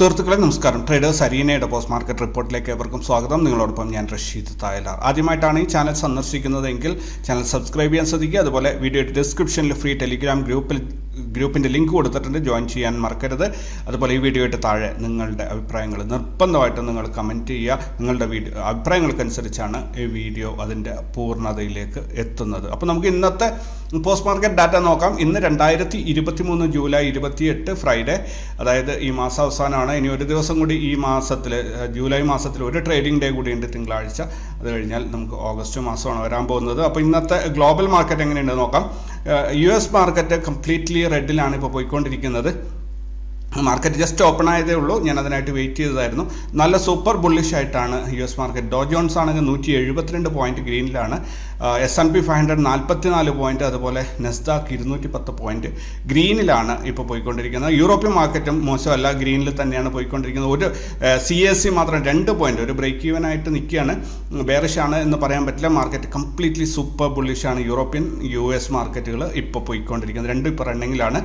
സുഹൃത്തുക്കളെ നമസ്കാരം. Traders അരീനയുടെ post market റിപ്പോർട്ടിലേക്ക് ഏവർക്കും സ്വാഗതം. നിങ്ങളോടൊപ്പം ഞാൻ റഷീദ് തായലാർ. ആദ്യമായിട്ടാണ് ഈ ചാനൽ സന്ദർശിക്കുന്നതെങ്കിൽ ചാനൽ സബ്സ്ക്രൈബ് ചെയ്യാൻ ശ്രദ്ധിക്കുക. അതുപോലെ വീഡിയോയുടെ ഡിസ്ക്രിപ്ഷനിൽ ഫ്രീ ടെലിഗ്രാം ഗ്രൂപ്പിൻ്റെ ലിങ്ക് കൊടുത്തിട്ടുണ്ട്, ജോയിൻ ചെയ്യാൻ മറക്കരുത്. അതുപോലെ ഈ വീഡിയോയുടെ താഴെ നിങ്ങളുടെ അഭിപ്രായങ്ങൾ നിർബന്ധമായിട്ടും നിങ്ങൾ കമൻറ്റ് ചെയ്യുക. നിങ്ങളുടെ അഭിപ്രായങ്ങൾക്കനുസരിച്ചാണ് ഈ വീഡിയോ അതിൻ്റെ പൂർണ്ണതയിലേക്ക് എത്തുന്നത്. അപ്പോൾ നമുക്ക് ഇന്നത്തെ പോസ്റ്റ് മാർക്കറ്റ് ഡാറ്റ നോക്കാം. ഇന്ന് 2023 ജൂലൈ 28 ഫ്രൈഡേ, അതായത് ഈ മാസം അവസാനമാണ്. ഇനി ഒരു ദിവസം കൂടി ഈ മാസത്തിൽ, ജൂലൈ മാസത്തിൽ ഒരു ട്രേഡിംഗ് ഡേ കൂടി ഉണ്ട്, തിങ്കളാഴ്ച. അത് കഴിഞ്ഞാൽ നമുക്ക് ഓഗസ്റ്റ് മാസമാണ് വരാൻ പോകുന്നത്. അപ്പോൾ ഇന്നത്തെ ഗ്ലോബൽ മാർക്കറ്റ് എങ്ങനെയുണ്ട് നോക്കാം. US മാർക്കറ്റ് കംപ്ലീറ്റ്ലി റെഡിലാണ് ഇപ്പോൾ പോയിക്കൊണ്ടിരിക്കുന്നത്. മാർക്കറ്റ് ജസ്റ്റ് ഓപ്പൺ ആയതേ ഉള്ളൂ, ഞാൻ അതിനായിട്ട് വെയിറ്റ് ചെയ്തതായിരുന്നു. നല്ല സൂപ്പർ ബുള്ളിഷ് ആയിട്ടാണ് US മാർക്കറ്റ്. ഡോ ജോൺസ് ആണെങ്കിൽ 172 പോയിന്റ് ഗ്രീനിലാണ്, S&P 500 44 പോയിന്റ്, അതുപോലെ നെസ്ഡാക്ക് 210 പോയിന്റ് ഗ്രീനിലാണ് ഇപ്പോൾ പോയിക്കൊണ്ടിരിക്കുന്നത്. യൂറോപ്യൻ മാർക്കറ്റും മോശമല്ല, ഗ്രീനിൽ തന്നെയാണ് പോയിക്കൊണ്ടിരിക്കുന്നത്. ഒരു CAC മാത്രം 2 പോയിന്റ്, ഒരു ബ്രേക്ക് ഈവൻ ആയിട്ട് നിൽക്കുകയാണ്. ബെയറിഷ് ആണ് എന്ന് പറയാൻ പറ്റില്ല. മാർക്കറ്റ് കംപ്ലീറ്റ്ലി സൂപ്പർ ബുള്ളിഷാണ്. യൂറോപ്യൻ US മാർക്കറ്റുകൾ ഇപ്പോൾ പോയിക്കൊണ്ടിരിക്കുന്നത്. രണ്ടും ഇപ്പോൾ റണ്ണിങ്ങിലാണ്.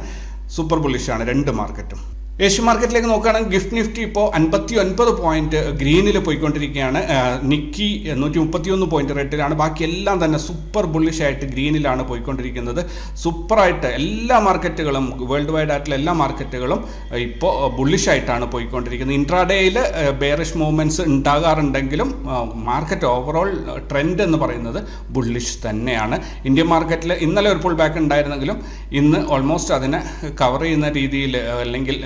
സൂപ്പർ ബുള്ളിഷാണ് രണ്ട് മാർക്കറ്റും. ഏഷ്യൻ മാർക്കറ്റിലേക്ക് നോക്കുകയാണെങ്കിൽ ഗിഫ്റ്റ് നിഫ്റ്റി ഇപ്പോൾ 59 പോയിന്റ് ഗ്രീനിൽ പോയിക്കൊണ്ടിരിക്കുകയാണ്. നിക്കി 131 പോയിന്റ് റെഡിലാണ്. ബാക്കി എല്ലാം തന്നെ സൂപ്പർ ബുള്ളിഷ് ആയിട്ട് ഗ്രീനിലാണ് പോയിക്കൊണ്ടിരിക്കുന്നത്. സൂപ്പറായിട്ട് എല്ലാ മാർക്കറ്റുകളും, വേൾഡ് വൈഡ് ആയിട്ടുള്ള എല്ലാ മാർക്കറ്റുകളും ഇപ്പോൾ ബുള്ളിഷ് ആയിട്ടാണ് പോയിക്കൊണ്ടിരിക്കുന്നത്. ഇൻട്രാഡേയിൽ ബെയറിഷ് മൂവ്മെൻറ്റ്സ് ഉണ്ടാകാറുണ്ടെങ്കിലും മാർക്കറ്റ് ഓവറോൾ ട്രെൻഡ് എന്ന് പറയുന്നത് ബുള്ളിഷ് തന്നെയാണ്. ഇന്ത്യൻ മാർക്കറ്റിൽ ഇന്നലെ ഒരു പുൾ ബാക്ക് ഉണ്ടായിരുന്നെങ്കിലും ഇന്ന് ഓൾമോസ്റ്റ് അതിനെ കവർ ചെയ്യുന്ന രീതിയിൽ, അല്ലെങ്കിൽ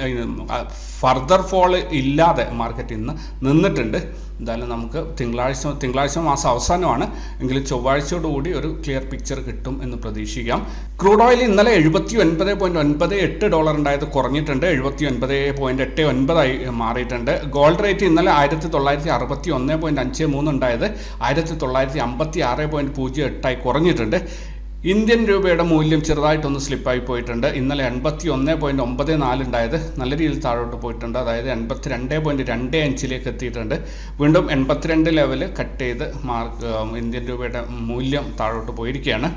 ഫർദർ ഫോൾ ഇല്ലാതെ മാർക്കറ്റ് ഇന്ന് നിന്നിട്ടുണ്ട്. എന്തായാലും നമുക്ക് തിങ്കളാഴ്ച മാസം അവസാനമാണ്, എങ്കിലും ചൊവ്വാഴ്ചയോടുകൂടി ഒരു ക്ലിയർ പിക്ചർ കിട്ടും എന്ന് പ്രതീക്ഷിക്കാം. ക്രൂഡ് ഓയിൽ ഇന്നലെ $79.98 ഉണ്ടായത് കുറഞ്ഞിട്ടുണ്ട്, 79.89 മാറിയിട്ടുണ്ട്. ഗോൾഡ് റേറ്റ് ഇന്നലെ 1961.53 ഉണ്ടായത് 1956.08 കുറഞ്ഞിട്ടുണ്ട്. ഇന്ത്യൻ രൂപയുടെ മൂല്യം ചെറുതായിട്ടൊന്ന് സ്ലിപ്പായി പോയിട്ടുണ്ട്. ഇന്നലെ 81.94 ഉണ്ടായത് നല്ല രീതിയിൽ താഴോട്ട് പോയിട്ടുണ്ട്, അതായത് 82.25 എത്തിയിട്ടുണ്ട്. വീണ്ടും 82 ലെവൽ കട്ട് ചെയ്ത് ഇന്ത്യൻ രൂപയുടെ മൂല്യം താഴോട്ട് പോയിരിക്കുകയാണ്.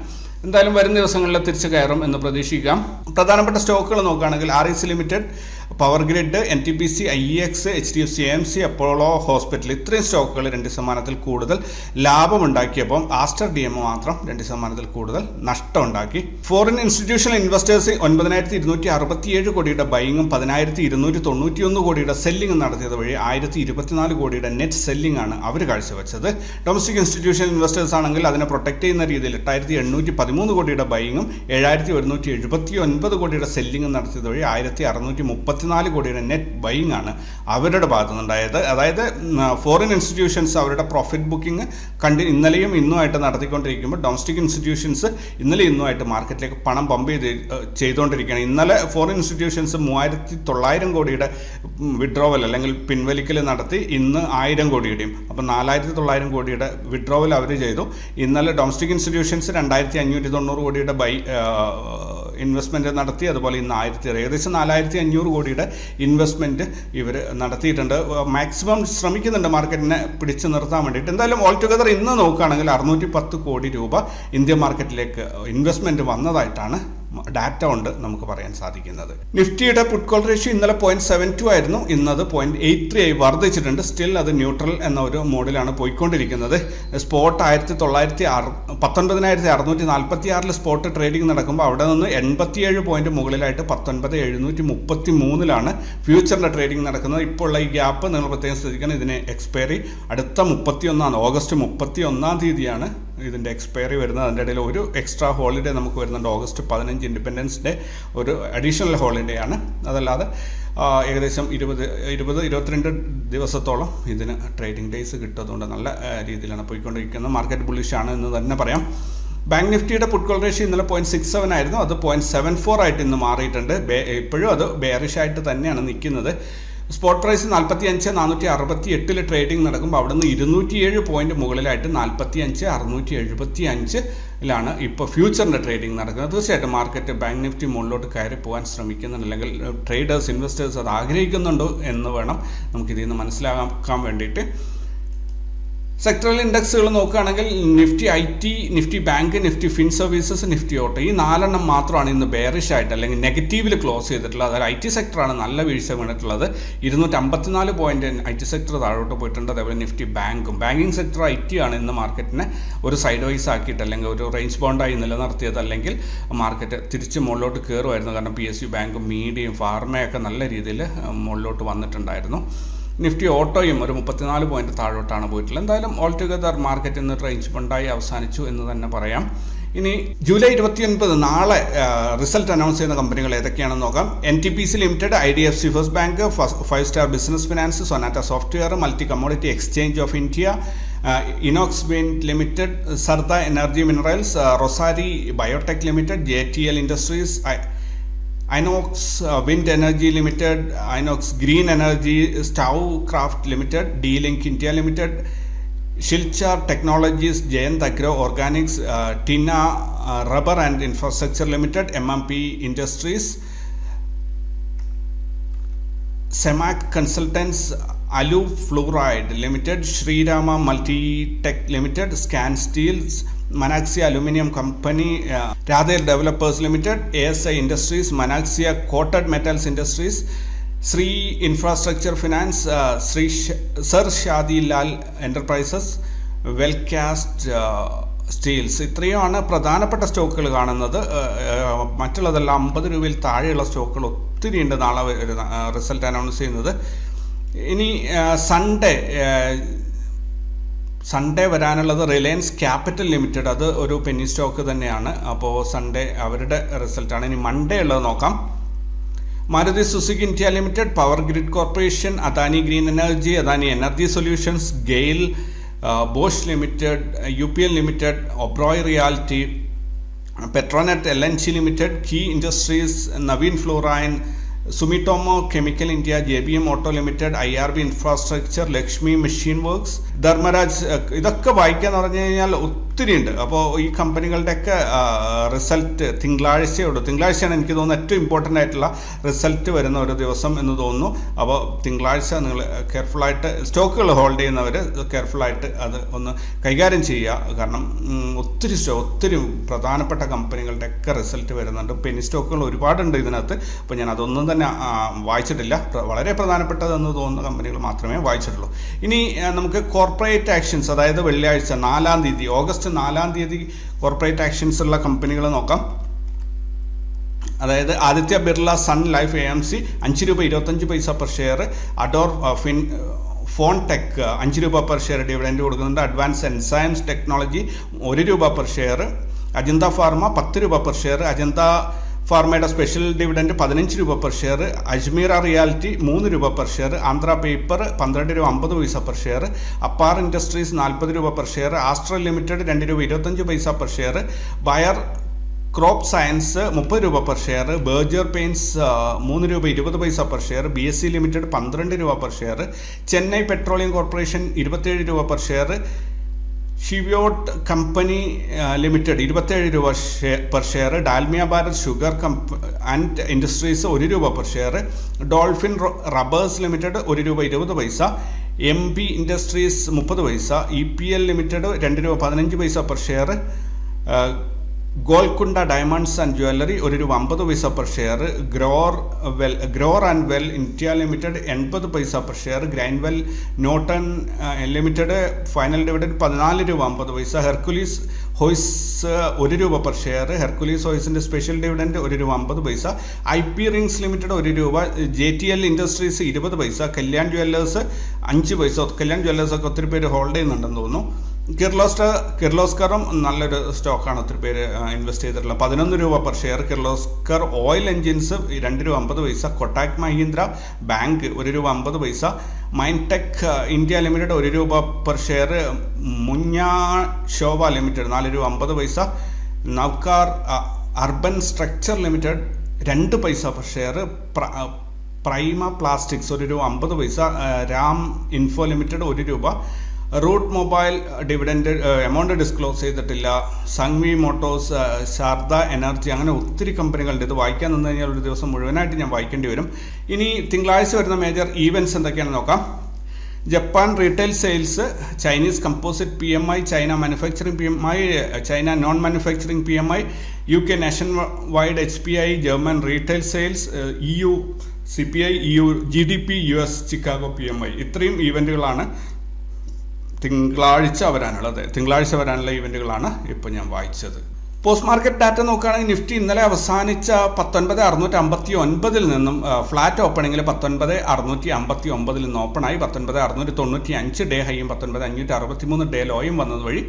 എന്തായാലും വരും ദിവസങ്ങളിൽ തിരിച്ചു കയറും എന്ന് പ്രതീക്ഷിക്കാം. പ്രധാനപ്പെട്ട സ്റ്റോക്കുകൾ നോക്കുകയാണെങ്കിൽ REC limited, power grid, NTPC, IEX, HDFC AMC, Apollo hospital, ഇത്രയും സ്റ്റോക്കുകൾ 2% കൂടുതൽ ലാഭമുണ്ടാക്കിയപ്പോൾ ആസ്റ്റർ DM മാത്രം 2% കൂടുതൽ നഷ്ടമുണ്ടാക്കി. ഫോറിൻ ഇൻസ്റ്റിറ്റ്യൂഷണൽ ഇൻവെസ്റ്റേഴ്സ് 9,267 കോടിയുടെ ബൈങ്ങും 10,291 കോടിയുടെ സെല്ലിംഗും നടത്തിയത് വഴി 1,024 കോടിയുടെ നെറ്റ് സെല്ലിംഗ് ആണ് അവർ കാഴ്ചവെച്ചത്. ഡൊമസ്റ്റിക് ഇൻസ്റ്റിറ്റ്യൂഷണൽ ഇൻവെസ്റ്റേഴ്സ് ആണെങ്കിൽ അതിനെ പ്രൊട്ടക്ട് ചെയ്യുന്ന രീതിയിൽ 8,813 കോടിയുടെ ബൈങ്ങും 7,179 കോടിയുടെ സെല്ലിംഗും നടത്തിയത് വഴി 1,634 കോടിയുടെ നെറ്റ് ബൈങ് ആണ് അവരുടെ ഭാഗത്തു നിന്നുണ്ടായത്. അതായത് ഫോറിൻ ഇൻസ്റ്റിറ്റ്യൂഷൻസ് അവരുടെ പ്രോഫിറ്റ് ബുക്കിംഗ് ഇന്നലെയും ഇന്നുമായിട്ട് നടത്തിക്കൊണ്ടിരിക്കുമ്പോൾ ഡൊമസ്റ്റിക് ഇൻസ്റ്റിറ്റ്യൂഷൻസ് ഇന്നലെ ഇന്നുമായിട്ട് മാർക്കറ്റിലേക്ക് പണം പമ്പ് ചെയ്തുകൊണ്ടിരിക്കുകയാണ്. ഇന്നലെ ഫോറിൻ ഇൻസ്റ്റിറ്റ്യൂഷൻസ് 3,900 കോടിയുടെ വിഡ്രോവൽ അല്ലെങ്കിൽ പിൻവലിക്കൽ നടത്തി, ഇന്ന് 1000 കോടിയുടെയും, അപ്പം 4,900 കോടിയുടെ വിഡ്രോവൽ അവർ ചെയ്തു. ഇന്നലെ ഡൊമസ്റ്റിക് ഇൻസ്റ്റിറ്റ്യൂഷൻസ് 2,590 കോടിയുടെ ഇൻവെസ്റ്റ്മെൻറ്റ് നടത്തി. അതുപോലെ ഇന്ന് ഏകദേശം 4,500 കോടിയുടെ ഇൻവെസ്റ്റ്മെൻറ്റ് ഇവർ നടത്തിയിട്ടുണ്ട്. മാക്സിമം ശ്രമിക്കുന്നുണ്ട് മാർക്കറ്റിനെ പിടിച്ചു നിർത്താൻ വേണ്ടിയിട്ട്. എന്തായാലും ഓൾ ടുഗദർ ഇന്ന് നോക്കുകയാണെങ്കിൽ 610 കോടി രൂപ ഇന്ത്യൻ മാർക്കറ്റിലേക്ക് ഇൻവെസ്റ്റ്മെൻറ്റ് വന്നതായിട്ടാണ് ഡാറ്റ കൊണ്ട് നമുക്ക് പറയാൻ സാധിക്കുന്നത്. നിഫ്റ്റിയുടെ പുട്ട് കോൾ റേഷ്യോ ഇന്നലെ 0.72 ആയിരുന്നു, ഇന്നത് 0.83 ആയി വർദ്ധിച്ചിട്ടുണ്ട്. സ്റ്റിൽ അത് ന്യൂട്രൽ എന്ന ഒരു മോഡിലാണ് പോയിക്കൊണ്ടിരിക്കുന്നത്. സ്പോട്ട് 19,646 സ്പോട്ട് ട്രേഡിംഗ് നടക്കുമ്പോൾ അവിടെ നിന്ന് 87 പോയിന്റ് മുകളിലായിട്ട് 19,733 ഫ്യൂച്ചറിൻ്റെ ട്രേഡിംഗ് നടക്കുന്നത്. ഇപ്പോൾ ഉള്ള ഈ ഗ്യാപ്പ് നിങ്ങൾ പ്രത്യേകം ശ്രദ്ധിക്കണം. ഇതിന് എക്സ്പയറി അടുത്ത 31 ഓഗസ്റ്റ് 31 ഇതിൻ്റെ എക്സ്പയറി വരുന്നത്. അതിൻ്റെ ഇടയിൽ ഒരു എക്സ്ട്രാ ഹോളിഡേ നമുക്ക് വരുന്നുണ്ട്. ഓഗസ്റ്റ് 15 ഇൻഡിപെൻഡൻസ് ഡേ ഒരു അഡീഷണൽ ഹോളിഡേ ആണ്. അതല്ലാതെ ഏകദേശം 22 ദിവസത്തോളം ഇതിന് ട്രേഡിംഗ് ഡേയ്സ് കിട്ടുന്നതുകൊണ്ട് നല്ല രീതിയിലാണ് പോയിക്കൊണ്ടിരിക്കുന്നത്. മാർക്കറ്റ് ബുള്ളിഷാണ് എന്ന് തന്നെ പറയാം. ബാങ്ക് നിഫ്റ്റിയുടെ പുട്ട് കോൾ റേഷ്യോ ഇന്നലെ 0.67 ആയിരുന്നു, അത് 0.74 ആയിട്ട് ഇന്ന് മാറിയിട്ടുണ്ട്. ഇപ്പോഴും അത് ബെയറിഷ് ആയിട്ട് തന്നെയാണ് നിൽക്കുന്നത്. സ്പോട്ട് പ്രൈസ് 45,468 ട്രേഡിംഗ് നടക്കുമ്പോൾ അവിടെ നിന്ന് 207 പോയിന്റ് മുകളിലായിട്ട് 45,675 ഇപ്പോൾ ഫ്യൂച്ചറിൻ്റെ ട്രേഡിംഗ് നടക്കുന്നത്. തീർച്ചയായിട്ടും മാർക്കറ്റ് ബാങ്ക് നിഫ്റ്റി മുകളിലോട്ട് കയറി പോകാൻ ശ്രമിക്കുന്നുണ്ട്, അല്ലെങ്കിൽ ട്രേഡേഴ്സ് ഇൻവെസ്റ്റേഴ്സ് അത് ആഗ്രഹിക്കുന്നുണ്ടോ എന്ന് വേണം നമുക്കിതിൽ നിന്ന് മനസ്സിലാക്കാൻ വേണ്ടിയിട്ട്. സെക്ടറൽ ഇൻഡെക്സുകൾ നോക്കുകയാണെങ്കിൽ Nifty IT, Nifty Bank, Nifty Fin Services, Nifty Auto ഈ 4 എണ്ണം മാത്രമാണ് ഇന്ന് ബെയറിഷ് ആയിട്ട് അല്ലെങ്കിൽ നെഗറ്റീവിൽ ക്ലോസ് ചെയ്തിട്ടുള്ളത്. അതായത് IT സെക്ടറാണ് നല്ല വീഴ്ച വീണിട്ടുള്ളത്. 254 പോയിന്റ് IT സെക്ടർ താഴോട്ട് പോയിട്ടുണ്ട്. അതേപോലെ നിഫ്റ്റി ബാങ്കിങ് സെക്ടർ IT ആണ് ഇന്ന് മാർക്കറ്റിനെ ഒരു സൈഡ് വൈസ് ആക്കിയിട്ട് അല്ലെങ്കിൽ ഒരു റേഞ്ച് ബോണ്ടായി നിലനിർത്തിയത്. അല്ലെങ്കിൽ മാർക്കറ്റ് തിരിച്ച് മുകളിലോട്ട് കയറുമായിരുന്നു. കാരണം PSU ബാങ്കും മീഡിയയും ഫാർമയൊക്കെ നല്ല രീതിയിൽ മുകളിലോട്ട് വന്നിട്ടുണ്ടായിരുന്നു. നിഫ്റ്റി ഓട്ടോയും ഒരു 34 പോയിന്റ് താഴോട്ടാണ് പോയിട്ടുള്ളത്. എന്തായാലും ഓൾ ടുഗദർ മാർക്കറ്റ് ഇന്ന് റേഞ്ച് ബോണ്ടായി അവസാനിച്ചു എന്ന് തന്നെ പറയാം. ഇനി ജൂലൈ 29 നാളെ റിസൾട്ട് അനൗൺസ് ചെയ്യുന്ന കമ്പനികൾ ഏതൊക്കെയാണെന്ന് നോക്കാം. NTPC limited, IDFC first bank, 5 star business finance, Sonata software, multi commodity exchange of India, Inox wind limited, Sarda energy minerals, Rossari biotech limited, JTL industries, Inox Wind Energy Limited, Inox Green Energy, Stow Craft Limited, D-Link India Limited, Shilchar Technologies, Jayant Agro Organics, Tina Rubber and Infrastructure Limited, MMP Industries, Semac Consultants, Alu Fluoride Limited, Shrirama Multi-Tech Limited, Scan Steels, Manaxia Aluminium Company, Radhel Developers Limited, ASI Industries, Manaxia Coated Metals Industries, Sri Infrastructure Finance, Sir Shadi Lal Enterprises, Wellcast Steels. ഇത്രയുമാണ് പ്രധാനപ്പെട്ട സ്റ്റോക്കുകൾ കാണുന്നത്. മറ്റുള്ളതെല്ലാം 50 രൂപയിൽ താഴെയുള്ള സ്റ്റോക്കുകൾ ഒത്തിരി ഉണ്ട് നാളെ റിസൾട്ട് അനൗൺസ് ചെയ്യുന്നത്. ഇനി സൺഡേ വരാനുള്ളത് റിലയൻസ് ക്യാപിറ്റൽ ലിമിറ്റഡ്, അത് ഒരു പെന്നി സ്റ്റോക്ക് തന്നെയാണ്. അപ്പോൾ സൺഡേ അവരുടെ റിസൾട്ടാണ്. ഇനി മൺഡേ ഉള്ളത് നോക്കാം. Maruti Suzuki India limited, power grid corporation, Adani green energy, Adani energy solutions, GAIL, Bosch limited, UPL limited, Oberoi reality, Petronet LNG limited, KEI industries, Navin fluorine, Sumitomo chemical India, JBM auto limited, IRB infrastructure, Lakshmi machine works, Dharmaraj. ഇതൊക്കെ വായിക്കാന്ന് പറഞ്ഞു കഴിഞ്ഞാൽ ഒത്തിരി ഉണ്ട്. അപ്പോൾ ഈ കമ്പനികളുടെയൊക്കെ റിസൾട്ട് തിങ്കളാഴ്ചയാണ് എനിക്ക് തോന്നുന്നു ഏറ്റവും ഇമ്പോർട്ടൻ്റ് ആയിട്ടുള്ള റിസൾട്ട് വരുന്ന ഒരു ദിവസം എന്ന് തോന്നുന്നു. അപ്പോൾ തിങ്കളാഴ്ച നിങ്ങൾ കെയർഫുള്ളായിട്ട് സ്റ്റോക്കുകൾ ഹോൾഡ് ചെയ്യുന്നവർ കെയർഫുള്ളായിട്ട് അത് ഒന്ന് കൈകാര്യം ചെയ്യുക. കാരണം ഒത്തിരി പ്രധാനപ്പെട്ട കമ്പനികളുടെയൊക്കെ റിസൾട്ട് വരുന്നുണ്ട്. പെനി സ്റ്റോക്കുകൾ ഒരുപാടുണ്ട് ഇതിനകത്ത്. അപ്പോൾ ഞാൻ അതൊന്നും തന്നെ വായിച്ചിട്ടില്ല. വളരെ പ്രധാനപ്പെട്ടതെന്ന് തോന്നുന്ന കമ്പനികൾ മാത്രമേ വായിച്ചിട്ടുള്ളൂ. ഇനി നമുക്ക് കോർപ്പറേറ്റ് ആക്ഷൻസ്, അതായത് വെള്ളിയാഴ്ച 4-ാം തീയതി, ഓഗസ്റ്റ് 4-ാം തീയതി കോർപ്പറേറ്റ് ആക്ഷൻസ് ഉള്ള കമ്പനികൾ നോക്കാം. അതായത് Aditya Birla sun life AMC 5 രൂപ 25 പൈസ per share, Ador Fontech 5 രൂപ പെർ ഷെയർ ഡിവിഡൻഡ് കൊടുക്കുന്നുണ്ട്, അഡ്വാൻസ് എൻസൈംസ് ടെക്നോളജി 1 രൂപ പെർ ഷെയർ, അജന്ത ഫാർമ 10 രൂപ പെർ ഷെയർ, അജന്ത ഫാർമയുടെ സ്പെഷ്യൽ ഡിവിഡൻഡ് 15 രൂപ പെർ ഷെയർ, അജ്മീറ റിയാലിറ്റി 3 രൂപ പെർ ഷെയർ, ആന്ധ്ര പേപ്പർ 12 രൂപ 50 പൈസ പെർ ഷെയർ, അപ്പാർ ഇൻഡസ്ട്രീസ് 40 രൂപ പെർ ഷെയർ, ആസ്ട്രൽ ലിമിറ്റഡ് 2 രൂപ 25 പൈസ per share, buyer crop science 30 രൂപ പെർ ഷെയർ, ബർജർ പെയിൻസ് 3 രൂപ 20 പൈസ പെർ ഷെയർ, BSC ലിമിറ്റഡ് 12 രൂപ per share, Chennai Petroleum Corporation 27 രൂപ പെർ ഷെയർ, ഷിവ്യോട്ട് കമ്പനി ലിമിറ്റഡ് 27 രൂപ per share, Dalmia Bharat Sugar and Industries 1 രൂപ per share, Dolphin Rubbers Limited 1 രൂപ 20 പൈസ, MP ഇൻഡസ്ട്രീസ് 30 പൈസ, EPL ലിമിറ്റഡ് 2 രൂപ 15 പൈസ per share, Golkonda diamonds and jewellery 1 രൂപ 50 പൈസ per share, Grauer and Weil India limited 80 പൈസ per share, Grindwell Norton limited final dividend 14 രൂപ 50 പൈസ, ഹെർക്കുലീസ് ഹോയ്സ് 1 രൂപ പെർ ഷെയർ, ഹെർക്കുലീസ് ഹോയ്സിൻ്റെ സ്പെഷ്യൽ ഡിവിഡൻഡ് 1 രൂപ 50 പൈസ, IP റിംഗ്സ് ലിമിറ്റഡ് 1 രൂപ, JTL ഇൻഡസ്ട്രീസ് 20 പൈസ, കല്യാൺ ജ്വല്ലേഴ്സ് 5 പൈസ. കല്യാൺ ജ്വല്ലേഴ്സൊക്കെ ഒത്തിരി പേര് ഹോൾഡ് ചെയ്യുന്നുണ്ടെന്ന് തോന്നുന്നു. കിർലോസ്കറും നല്ലൊരു സ്റ്റോക്കാണ്, ഒത്തിരി പേര് ഇൻവെസ്റ്റ് ചെയ്തിട്ടുള്ളത്, 11 രൂപ per share. Kirloskar oil engines 2 രൂപ 50 പൈസ, കൊട്ടാക് മഹീന്ദ്ര ബാങ്ക് 1 രൂപ 50 പൈസ, മൈൻടെക് ഇന്ത്യ ലിമിറ്റഡ് 1 രൂപ പെർ ഷെയർ, മുഞ്ഞ ശോഭ ലിമിറ്റഡ് 4 രൂപ 50 പൈസ, നവ്കാർ അർബൻ സ്ട്രക്ചർ ലിമിറ്റഡ് 2 പൈസ പെർ ഷെയർ, പ്രൈമ പ്ലാസ്റ്റിക്സ് 1 രൂപ 50 പൈസ, രാം ഇൻഫോ ലിമിറ്റഡ് 1 രൂപ, Route Mobile dividend amount disclose ചെയ്തിട്ടില്ല, സംഗ്വി മോട്ടോഴ്സ്, ശാരദ എനർജി, അങ്ങനെ ഒത്തിരി കമ്പനികളുണ്ട്. ഇത് വായിക്കാൻ നിന്ന് കഴിഞ്ഞാൽ ഒരു ദിവസം മുഴുവനായിട്ട് ഞാൻ വായിക്കേണ്ടി വരും. ഇനി തിങ്കളാഴ്ച വരുന്ന മേജർ ഈവൻറ്റ്സ് എന്തൊക്കെയാണെന്ന് നോക്കാം. Japan retail sales, Chinese composite PMI, China manufacturing PMI, China non manufacturing PMI, UK nation wide HPI, German retail sales, EU CPI, EU GDP, US Chicago PMI. ഇത്രയും ഈവൻറ്റുകളാണ് തിങ്കളാഴ്ച വരാനുള്ള ഈവൻറ്റുകളാണ് ഇപ്പോൾ ഞാൻ വായിച്ചത്. പോസ്റ്റ് മാർക്കറ്റ് ഡാറ്റ നോക്കുകയാണെങ്കിൽ Nifty ഇന്നലെ അവസാനിച്ച 19,659 നിന്നും ഫ്ലാറ്റ് ഓപ്പണിംഗിൽ 19,659 നിന്ന് ഓപ്പണായി 19,695 ഡേ ഹൈയും 19,563 ഡേ ലോയും വന്നത് വഴി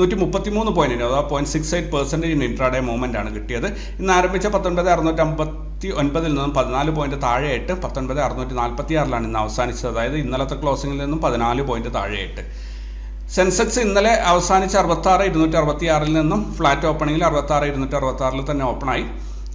133 പോയിന്റിന്, അഥവാ 0.68% ഇൻട്രാഡേ മൂവ്മെന്റ് ആണ് കിട്ടിയത്. ഇന്ന് ആരംഭിച്ച 19,659 നിന്നും 14 പോയിന്റ് താഴെയായിട്ട് 19,646 ഇന്ന് അവസാനിച്ചത്. അതായത് ഇന്നലത്തെ ക്ലോസിംഗിൽ നിന്നും 14 പോയിന്റ് താഴെയായിട്ട്. സെൻസെക്സ് ഇന്നലെ അവസാനിച്ച 66,266 നിന്നും ഫ്ലാറ്റ് ഓപ്പണിംഗിൽ 66,266 തന്നെ ഓപ്പണായി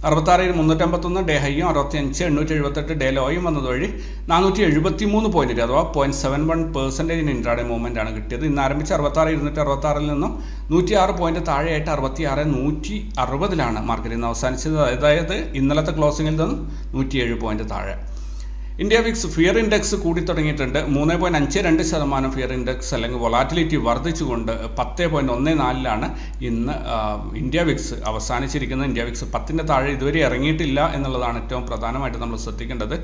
66,351 ഡേ ഹൈയും 65,878 ഡേ ലോയും വന്നത് വഴി 473 പോയിന്റ്, അഥവാ 0.71% ഇൻട്രാഡേ മൂവ്മെന്റ് ആണ് കിട്ടിയത്. ഇന്ന് ആരംഭിച്ച 66,266 നിന്നും 106 പോയിന്റ് താഴെയായിട്ട് 66,160 മാർക്കറ്റിൽ നിന്ന് അവസാനിച്ചത്. അതായത് ഇന്നലത്തെ ക്ലോസിംഗിൽ നിന്നും 107 പോയിന്റ് താഴെ. ഇന്ത്യ വിക്സ് ഫിയർ ഇൻഡെക്സ് കൂടി തുടങ്ങിയിട്ടുണ്ട്. 3.52% ഫിയർ ഇൻഡെക്സ് അല്ലെങ്കിൽ വൊളാറ്റിലിറ്റി വർദ്ധിച്ചുകൊണ്ട് 10.14 ഇന്ന് ഇന്ത്യ വിക്സ് അവസാനിച്ചിരിക്കുന്നത്. ഇന്ത്യ വിക്സ് 10 താഴെ ഇതുവരെ ഇറങ്ങിയിട്ടില്ല എന്നുള്ളതാണ് ഏറ്റവും പ്രധാനമായിട്ട് നമ്മൾ ശ്രദ്ധിക്കേണ്ടത്.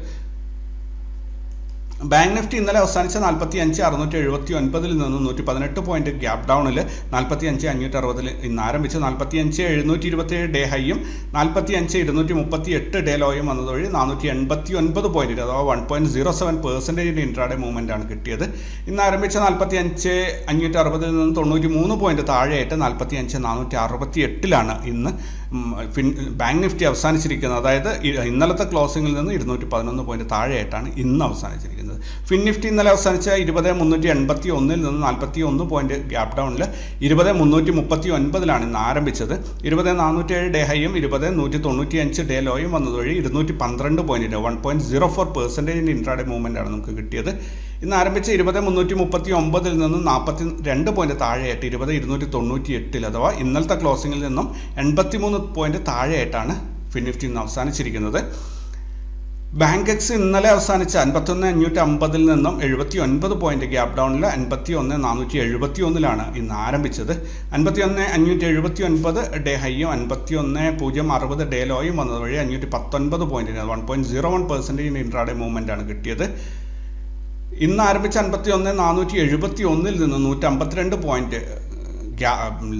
ബാങ്ക് നിഫ്റ്റി ഇന്നലെ അവസാനിച്ച 45,679 നിന്നും 118 പോയിന്റ് ഗ്യാപ് ഡൗണിൽ 45,560 ഇന്ന് ആരംഭിച്ച് 45,727 ഡേ ഹൈയും 45,238 ഡേ ലോയും വന്നത് വഴി 489 പോയിന്റ്, അഥവാ 1.07% ഇൻട്രാഡേ മൂവ്മെന്റ് ആണ് കിട്ടിയത്. ഇന്ന് ആരംഭിച്ച 45,560 നിന്നും 93 പോയിന്റ് താഴെയായിട്ട് 45,468 ഇന്ന് ബാങ്ക് നിഫ്റ്റി അവസാനിച്ചിരിക്കുന്നത്. അതായത് ഇന്നലത്തെ ക്ലോസിംഗിൽ നിന്ന് 211 പോയിന്റ് താഴെയായിട്ടാണ് ഇന്ന് അവസാനിച്ചിരിക്കുന്നത്. ഫിൻ നിഫ്റ്റി ഇന്നലെ അവസാനിച്ച 20,381 നിന്നും 41 പോയിന്റ് ഗ്യാപ് ഡൗണിൽ 20,339 ഇന്ന് ആരംഭിച്ചത്. 20,407 ഡേ ഹൈയും 20,195 ഡേ ലോയും വന്നത് വഴി 212 പോയിന്റിന് 1.04% ഇൻട്രാഡേ മൂവ്മെന്റ് ആണ് നമുക്ക് കിട്ടിയത്. ഇന്ന് ആരംഭിച്ച 20,339 നിന്നും 42 പോയിന്റ് താഴെയായിട്ട് 20,298, അഥവാ ഇന്നലത്തെ ക്ലോസിംഗിൽ നിന്നും 83 പോയിന്റ് താഴെയായിട്ടാണ് ഫിൻ നിഫ്റ്റി ഇന്ന് അവസാനിച്ചിരിക്കുന്നത്. ബാങ്ക് എക്സ് ഇന്നലെ അവസാനിച്ച 51,550 നിന്നും 79 പോയിന്റ് ഗ്യാപ് ഡൗണിൽ 51,471 ഇന്ന് ആരംഭിച്ചത്. 51,579 ഡേ ഹൈയും 51,060 ഡേ ലോയും വന്നത് വഴി 519 പോയിന്റിന് 1.01% ഇൻട്രാഡേ മൂവ്മെന്റ് ആണ് കിട്ടിയത്. ഇന്ന് ആരംഭിച്ച 51,471 നിന്ന് 152 പോയിന്റ്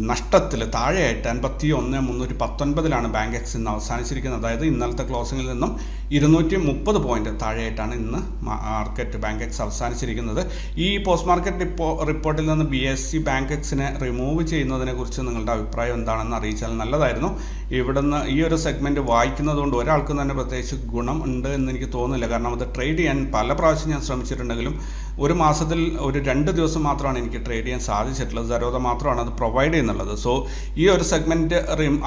നഷ്ടത്തിൽ താഴെയായിട്ട് 51,319 ബാങ്ക് എക്സ് ഇന്ന് അവസാനിച്ചിരിക്കുന്നത്. അതായത് ഇന്നലത്തെ ക്ലോസിംഗിൽ നിന്നും 230 പോയിന്റ് താഴെയായിട്ടാണ് ഇന്ന് മാർക്കറ്റ് ബാങ്ക് എക്സ് അവസാനിച്ചിരിക്കുന്നത്. ഈ പോസ്റ്റ് മാർക്കറ്റ് റിപ്പോർട്ടിൽ നിന്ന് BSE ബാങ്ക് എക്സിനെ റിമൂവ് ചെയ്യുന്നതിനെ കുറിച്ച് നിങ്ങളുടെ അഭിപ്രായം എന്താണെന്ന് അറിയിച്ചാൽ നല്ലതായിരുന്നു. ഇവിടുന്ന് ഈ ഒരു സെഗ്മെന്റ് വായിക്കുന്നത് കൊണ്ട് ഒരാൾക്കും തന്നെ പ്രത്യേകിച്ച് ഗുണം ഉണ്ട് എന്ന് എനിക്ക് തോന്നുന്നില്ല. കാരണം അത് ട്രേഡ് ചെയ്യാൻ പല പ്രാവശ്യം ഞാൻ ശ്രമിച്ചിട്ടുണ്ടെങ്കിലും ഒരു മാസത്തിൽ ഒരു 2 ദിവസം മാത്രമാണ് എനിക്ക് ട്രേഡ് ചെയ്യാൻ സാധിച്ചിട്ടുള്ളത്. സരോദ മാത്രമാണ് അത് പ്രൊവൈഡ് ചെയ്യുന്നുള്ളത്. സോ ഈ ഒരു സെഗ്മെന്റ്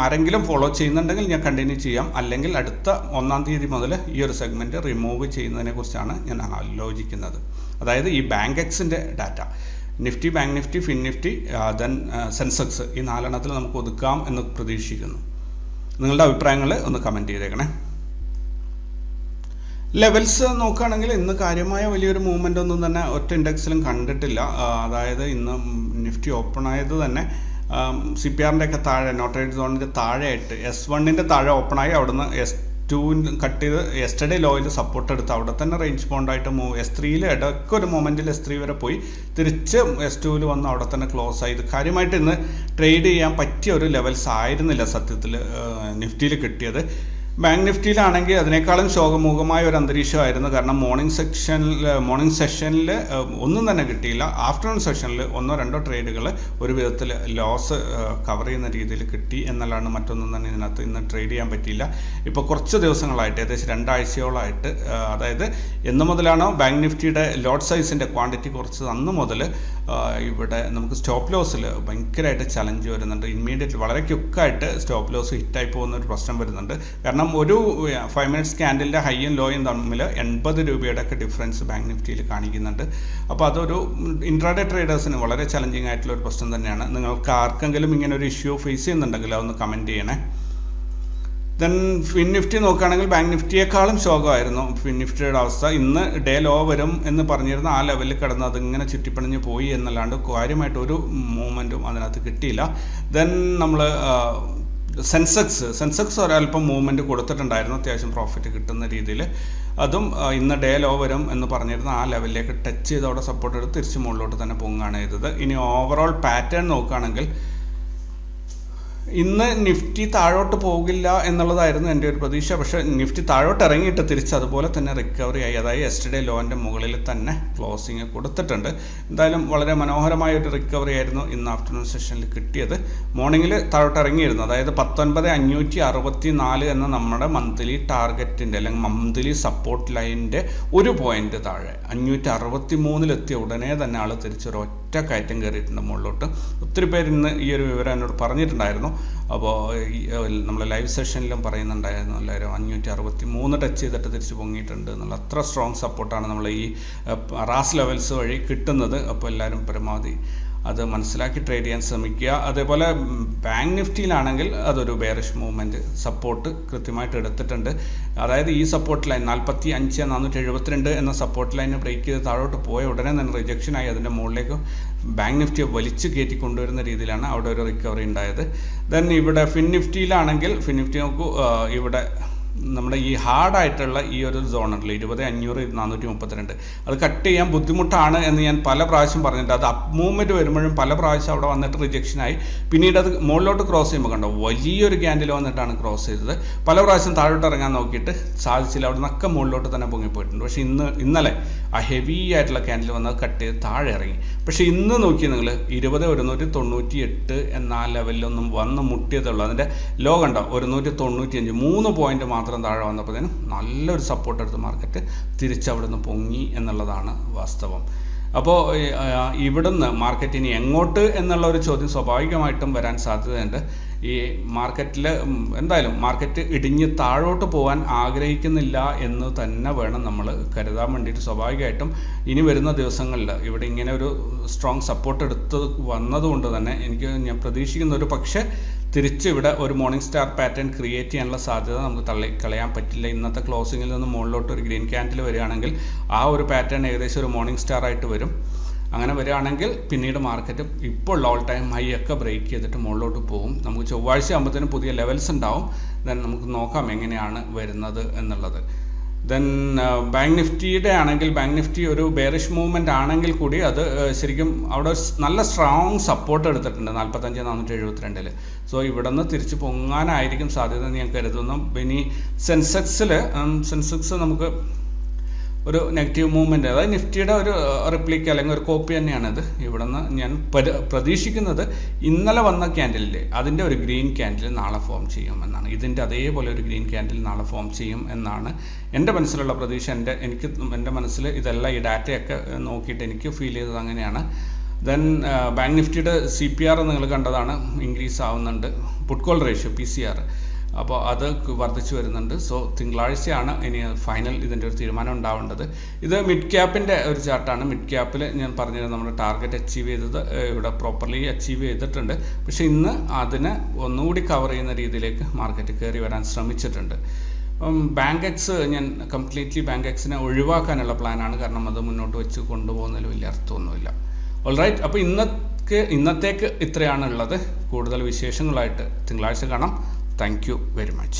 ആരെങ്കിലും ഫോളോ ചെയ്യുന്നുണ്ടെങ്കിൽ ഞാൻ കണ്ടിന്യൂ ചെയ്യാം. അല്ലെങ്കിൽ അടുത്ത 1-ാം തീയതി മുതൽ ഈ ഒരു സെഗ്മെന്റ് റിമൂവ് ചെയ്യുന്നതിനെ കുറിച്ചാണ് ഞാൻ ആലോചിക്കുന്നത്. അതായത് ഈ ബാങ്ക് എക്സിന്റെ data, Nifty, Bank Nifty, Fin Nifty, then Sensex, ഈ 4 എണ്ണത്തിൽ നമുക്ക് ഒതുക്കാം എന്ന് പ്രതീക്ഷിക്കുന്നു. നിങ്ങളുടെ അഭിപ്രായങ്ങൾ ഒന്ന് കമൻറ്റ് ചെയ്തേക്കണേ. ലെവൽസ് നോക്കുകയാണെങ്കിൽ ഇന്ന് കാര്യമായ വലിയൊരു മൂവ്മെൻ്റ് ഒന്നും തന്നെ ഒറ്റ ഇൻഡെക്സിലും കണ്ടിട്ടില്ല. അതായത് ഇന്ന് നിഫ്റ്റി ഓപ്പൺ ആയത് തന്നെ CPR ഒക്കെ താഴെ, നോട്ടേഡ് സോണിൻ്റെ താഴെയായിട്ട് S1 താഴെ ഓപ്പണായി അവിടുന്ന് S2 കട്ട് ചെയ്ത് യെസ്റ്റർഡേ ലോയിൽ സപ്പോർട്ട് എടുത്ത് അവിടെ തന്നെ റേഞ്ച് ബോണ്ടായിട്ട് S3 ഇടയ്ക്ക് ഒരു മൊമെൻറ്റിൽ S3 വരെ പോയി തിരിച്ച് S2 വന്ന് അവിടെ തന്നെ ക്ലോസ് ആയി. ഇത് കാര്യമായിട്ട് ഇന്ന് ട്രേഡ് ചെയ്യാൻ പറ്റിയ ഒരു ലെവൽസ് ആയിരുന്നില്ല സത്യത്തിൽ നിഫ്റ്റിയിൽ കിട്ടിയത്. ബാങ്ക് നിഫ്റ്റിയിലാണെങ്കിൽ അതിനേക്കാളും ശോകമുഖമായ ഒരു അന്തരീക്ഷമായിരുന്നു. കാരണം മോർണിംഗ് സെഷനിൽ ഒന്നും തന്നെ കിട്ടിയില്ല. ആഫ്റ്റർനൂൺ സെഷനിൽ 1-2 ട്രേഡുകൾ ഒരു വിധത്തിൽ ലോസ് കവർ ചെയ്യുന്ന രീതിയിൽ കിട്ടി എന്നല്ലാണ്ട് മറ്റൊന്നും തന്നെ ഇതിനകത്ത് ഇന്ന് ട്രേഡ് ചെയ്യാൻ പറ്റിയില്ല. ഇപ്പോൾ കുറച്ച് ദിവസങ്ങളായിട്ട്, ഏകദേശം 2 ആഴ്ചയോളമായിട്ട്, അതായത് എന്ന് മുതലാണോ ബാങ്ക് നിഫ്റ്റിയുടെ ലോട്ട് സൈസിൻ്റെ ക്വാണ്ടിറ്റി കുറച്ച് അന്ന് മുതൽ ഇവിടെ നമുക്ക് സ്റ്റോപ്പ് ലോസിൽ ഭയങ്കരമായിട്ട് ചലഞ്ച് വരുന്നുണ്ട്. ഇമ്മീഡിയറ്റ്ലി വളരെ ക്വിക്കായിട്ട് സ്റ്റോപ്പ് ലോസ് ഹിറ്റായി പോകുന്ന ഒരു പ്രശ്നം വരുന്നുണ്ട്. കാരണം ഒരു 5 മിനിറ്റ്സ് ക്യാൻഡലിൻ്റെ ഹൈയും ലോയും തമ്മിൽ 80 രൂപയുടെ ഒക്കെ ഡിഫറൻസ് ബാങ്ക് നിഫ്റ്റിയിൽ കാണിക്കുന്നുണ്ട്. അപ്പോൾ അതൊരു ഇൻട്രാഡേ ട്രേഡേഴ്സിന് വളരെ ചലഞ്ചിങ് ആയിട്ടുള്ള ഒരു പ്രശ്നം തന്നെയാണ്. നിങ്ങൾക്ക് ആർക്കെങ്കിലും ഇങ്ങനെ ഒരു ഇഷ്യൂ ഫേസ് ചെയ്യുന്നുണ്ടെങ്കിൽ അതൊന്ന് കമൻറ്റ് ചെയ്യണേ. ദെൻ ഫിൻ നിഫ്റ്റി നോക്കുകയാണെങ്കിൽ ബാങ്ക് നിഫ്റ്റിയേക്കാളും ശോകമായിരുന്നു ഫിൻ നിഫ്റ്റിയുടെ അവസ്ഥ. ഇന്ന് ഡേ ലോ വരും എന്ന് പറഞ്ഞിരുന്ന ആ ലെവലിൽ കിടന്ന് അതിങ്ങനെ ചുറ്റിപ്പണിഞ്ഞ് പോയി എന്നല്ലാണ്ട് കാര്യമായിട്ടൊരു മൂവ്മെൻറ്റും അതിനകത്ത് കിട്ടിയില്ല. ദെൻ നമ്മൾ സെൻസെക്സ് ഒരല്പം മൂവ്മെൻറ്റ് കൊടുത്തിട്ടുണ്ടായിരുന്നു, അത്യാവശ്യം പ്രോഫിറ്റ് കിട്ടുന്ന രീതിയിൽ. അതും ഇന്ന് ഡേ ലോ വരും എന്ന് പറഞ്ഞിരുന്ന ആ ലെവലിലേക്ക് ടച്ച് ചെയ്ത് അവിടെ സപ്പോർട്ട് എടുത്ത് തിരിച്ച് മുകളിലോട്ട് തന്നെ പൊങ്ങുകയാണ് ചെയ്തത്. ഇനി ഓവറോൾ പാറ്റേൺ നോക്കുകയാണെങ്കിൽ ഇന്ന് നിഫ്റ്റി താഴോട്ട് പോകില്ല എന്നുള്ളതായിരുന്നു എൻ്റെ ഒരു പ്രതീക്ഷ. പക്ഷേ നിഫ്റ്റി താഴോട്ട് ഇറങ്ങിയിട്ട് തിരിച്ച് അതുപോലെ തന്നെ റിക്കവറി ആയി. അതായത് യെസ്റ്റർഡേ ലോൻ്റെ മുകളിൽ തന്നെ ക്ലോസിങ് കൊടുത്തിട്ടുണ്ട്. എന്തായാലും വളരെ മനോഹരമായ ഒരു റിക്കവറി ആയിരുന്നു ഇന്ന് ആഫ്റ്റർനൂൺ സെഷനിൽ കിട്ടിയത്. മോർണിംഗിൽ താഴോട്ട് ഇറങ്ങിയിരുന്നു. അതായത് 19,564 എന്ന നമ്മുടെ മന്ത്ലി ടാർഗറ്റിൻ്റെ അല്ലെങ്കിൽ മന്ത്ലി സപ്പോർട്ട് ലൈനിൻ്റെ ഒരു പോയിന്റ് താഴെ 563 ഉടനെ തന്നെ ആൾ തിരിച്ചൊരു ഒറ്റ കയറ്റം കയറിയിട്ടുണ്ട് മുകളിലോട്ട്. ഒത്തിരി പേര് ഇന്ന് ഈ ഒരു വിവരം എന്നോട് പറഞ്ഞിട്ടുണ്ടായിരുന്നു. അപ്പോൾ നമ്മൾ ലൈവ് സെഷനിലും പറയുന്നുണ്ടായിരുന്നു എല്ലാവരും 563 ടച്ച് ചെയ്തിട്ട് തിരിച്ച് പൊങ്ങിയിട്ടുണ്ട് എന്നുള്ള അത്ര സ്ട്രോങ് സപ്പോർട്ടാണ് നമ്മൾ ഈ റാസ് ലെവൽസ് വഴി കിട്ടുന്നത്. അപ്പോൾ എല്ലാവരും പരമാവധി അത് മനസ്സിലാക്കി ട്രേഡ് ചെയ്യാൻ ശ്രമിക്കുക. അതേപോലെ ബാങ്ക് നിഫ്റ്റിയിലാണെങ്കിൽ അതൊരു ബെയറിഷ് മൂവ്മെൻറ്റ് സപ്പോർട്ട് കൃത്യമായിട്ട് എടുത്തിട്ടുണ്ട്. അതായത് ഈ സപ്പോർട്ട് ലൈൻ 45,472 എന്ന സപ്പോർട്ട് ലൈനെ ബ്രേക്ക് ചെയ്ത് താഴോട്ട് പോയ ഉടനെ തന്നെ റിജക്ഷനായി അതിൻ്റെ മുകളിലേക്ക് ബാങ്ക് നിഫ്റ്റിയെ വലിച്ചു കയറ്റി കൊണ്ടുവരുന്ന രീതിയിലാണ് അവിടെ ഒരു റിക്കവറി ഉണ്ടായത്. ദെൻ ഇവിടെ ഫിൻ നിഫ്റ്റിയിലാണെങ്കിൽ ഫിൻ നിഫ്റ്റി നോക്കൂ, ഇവിടെ നമ്മുടെ ഈ ഹാർഡായിട്ടുള്ള ഈ ഒരു സോണുണ്ടല്ലോ 20,500 432 അത് കട്ട് ചെയ്യാൻ ബുദ്ധിമുട്ടാണ് എന്ന് ഞാൻ പല പ്രാവശ്യം പറഞ്ഞിട്ടുണ്ട്. അത് അപ്പ് മൂവ്മെൻറ്റ് വരുമ്പോഴും പല പ്രാവശ്യം അവിടെ വന്നിട്ട് റിജക്ഷനായി. പിന്നീട് അത് മുകളിലോട്ട് ക്രോസ് ചെയ്യുമ്പോൾ കണ്ടോ വലിയൊരു ക്യാൻഡിൽ വന്നിട്ടാണ് ക്രോസ് ചെയ്തത്. പല പ്രാവശ്യം താഴോട്ട് ഇറങ്ങാൻ നോക്കിയിട്ട് സാധിച്ചില്ല, അവിടെ നിന്നൊക്കെ മുകളിലോട്ട് തന്നെ പൊങ്ങിപ്പോയിട്ടുണ്ട്. പക്ഷേ ഇന്നലെ ആ ഹെവി ആയിട്ടുള്ള ക്യാൻഡിൽ വന്നത് കട്ട് ചെയ്ത് താഴെ ഇറങ്ങി. പക്ഷേ ഇന്ന് നോക്കി നിങ്ങൾ 20,198 എന്ന ആ ലെവലിലൊന്നും വന്ന് മുട്ടിയതുള്ളൂ. അതിൻ്റെ ലോ കണ്ടോ 195 3 പോയിന്റ് മാത്രം താഴെ വന്നപ്പോഴത്തേനും നല്ലൊരു സപ്പോർട്ട് എടുത്ത് മാർക്കറ്റ് തിരിച്ചവിടെ നിന്ന് പൊങ്ങി എന്നുള്ളതാണ് വാസ്തവം. അപ്പോൾ ഇവിടുന്ന് മാർക്കറ്റ് ഇനി എങ്ങോട്ട് എന്നുള്ള ഒരു ചോദ്യം സ്വാഭാവികമായിട്ടും വരാൻ സാധ്യതയുണ്ട്. ഈ മാർക്കറ്റിൽ എന്തായാലും മാർക്കറ്റ് ഇടിഞ്ഞ് താഴോട്ട് പോകാൻ ആഗ്രഹിക്കുന്നില്ല എന്ന് തന്നെ വേണം നമ്മൾ കരുതാൻ വേണ്ടിയിട്ട്. സ്വാഭാവികമായിട്ടും ഇനി വരുന്ന ദിവസങ്ങളിൽ ഇവിടെ ഇങ്ങനെ ഒരു സ്ട്രോങ് സപ്പോർട്ട് എടുത്ത് വന്നതുകൊണ്ട് തന്നെ ഞാൻ പ്രതീക്ഷിക്കുന്ന ഒരു പക്ഷേ തിരിച്ച് ഇവിടെ ഒരു മോർണിംഗ് സ്റ്റാർ പാറ്റേൺ ക്രിയേറ്റ് ചെയ്യാനുള്ള സാധ്യത നമുക്ക് കളയാൻ പറ്റില്ല. ഇന്നത്തെ ക്ലോസിങ്ങിൽ നിന്ന് മുകളിലോട്ട് ഒരു ഗ്രീൻ ക്യാൻഡിൽ വരികയാണെങ്കിൽ ആ ഒരു പാറ്റേൺ ഏകദേശം ഒരു മോർണിംഗ് സ്റ്റാർ ആയിട്ട് വരും. അങ്ങനെ വരികയാണെങ്കിൽ പിന്നീട് മാർക്കറ്റ് ഇപ്പോൾ ഓൾ ടൈം ഹൈ ഒക്കെ ബ്രേക്ക് ചെയ്തിട്ട് മുകളിലോട്ട് പോകും. നമുക്ക് ചൊവ്വാഴ്ച ആകുമ്പോഴത്തേനും പുതിയ ലെവൽസ് ഉണ്ടാവും. ദെൻ നമുക്ക് നോക്കാം എങ്ങനെയാണ് വരുന്നത് എന്നുള്ളത്. ദെൻ ബാങ്ക് നിഫ്റ്റിയുടെ ആണെങ്കിൽ ബാങ്ക് നിഫ്റ്റി ഒരു ബെയറിഷ് മൂവ്മെൻറ്റ് ആണെങ്കിൽ കൂടി അത് ശരിക്കും അവിടെ നല്ല സ്ട്രോങ് സപ്പോർട്ട് എടുത്തിട്ടുണ്ട് 45,472. സോ ഇവിടെ നിന്ന് തിരിച്ച് പൊങ്ങാനായിരിക്കും സാധ്യത എന്ന് ഞാൻ കരുതുന്നു. ഇനി സെൻസെക്സ് നമുക്ക് ഒരു നെഗറ്റീവ് മൂവ്മെൻറ്റ്, അതായത് നിഫ്റ്റിയുടെ ഒരു റിപ്ലിക്ക അല്ലെങ്കിൽ ഒരു കോപ്പി തന്നെയാണിത്. ഇവിടെ നിന്ന് ഞാൻ പ്രതീക്ഷിക്കുന്നത് ഇന്നലെ വന്ന ക്യാൻഡിലില്ലേ അതിൻ്റെ ഒരു ഗ്രീൻ ക്യാൻഡിൽ നാളെ ഫോം ചെയ്യുമെന്നാണ്. ഇതിൻ്റെ അതേപോലെ ഒരു ഗ്രീൻ ക്യാൻഡിൽ നാളെ ഫോം ചെയ്യും എന്നാണ് എൻ്റെ മനസ്സിലുള്ള പ്രതീക്ഷ. എൻ്റെ മനസ്സിൽ ഇതെല്ലാം ഈ ഡാറ്റയൊക്കെ നോക്കിയിട്ട് എനിക്ക് ഫീൽ ചെയ്തത് അങ്ങനെയാണ്. ദെൻ ബാങ്ക് നിഫ്റ്റിയുടെ CPR നിങ്ങൾ കണ്ടതാണ്, ഇൻക്രീസ് ആവുന്നുണ്ട്. പുട്ട് കോൾ റേഷ്യോ PCR അപ്പോൾ അത് വർദ്ധിച്ചു വരുന്നുണ്ട്. സോ തിങ്കളാഴ്ചയാണ് ഇനി ഫൈനൽ ഇതിൻ്റെ ഒരു തീരുമാനം ഉണ്ടാവേണ്ടത്. ഇത് മിഡ് ക്യാപ്പിൻ്റെ ഒരു ചാർട്ടാണ്. മിഡ് ക്യാപ്പിൽ ഞാൻ പറഞ്ഞത് നമ്മുടെ ടാർഗറ്റ് അച്ചീവ് ചെയ്തത് ഇവിടെ പ്രോപ്പർലി അച്ചീവ് ചെയ്തിട്ടുണ്ട്. പക്ഷേ ഇന്ന് അതിനെ ഒന്നുകൂടി കവർ ചെയ്യുന്ന രീതിയിലേക്ക് മാർക്കറ്റ് കയറി വരാൻ ശ്രമിച്ചിട്ടുണ്ട്. ബാങ്ക് എക്സ് ഞാൻ കംപ്ലീറ്റ്ലി ബാങ്ക് എക്സിനെ ഒഴിവാക്കാനുള്ള പ്ലാനാണ്. കാരണം അത് മുന്നോട്ട് വെച്ച് കൊണ്ടുപോകുന്നതിൽ വലിയ അർത്ഥമൊന്നുമില്ല. ഓൾറൈറ്റ്, അപ്പോൾ ഇന്നത്തേക്ക് ഇത്രയാണ് ഉള്ളത്. കൂടുതൽ വിശേഷങ്ങളായിട്ട് തിങ്കളാഴ്ച കാണാം. Thank you very much.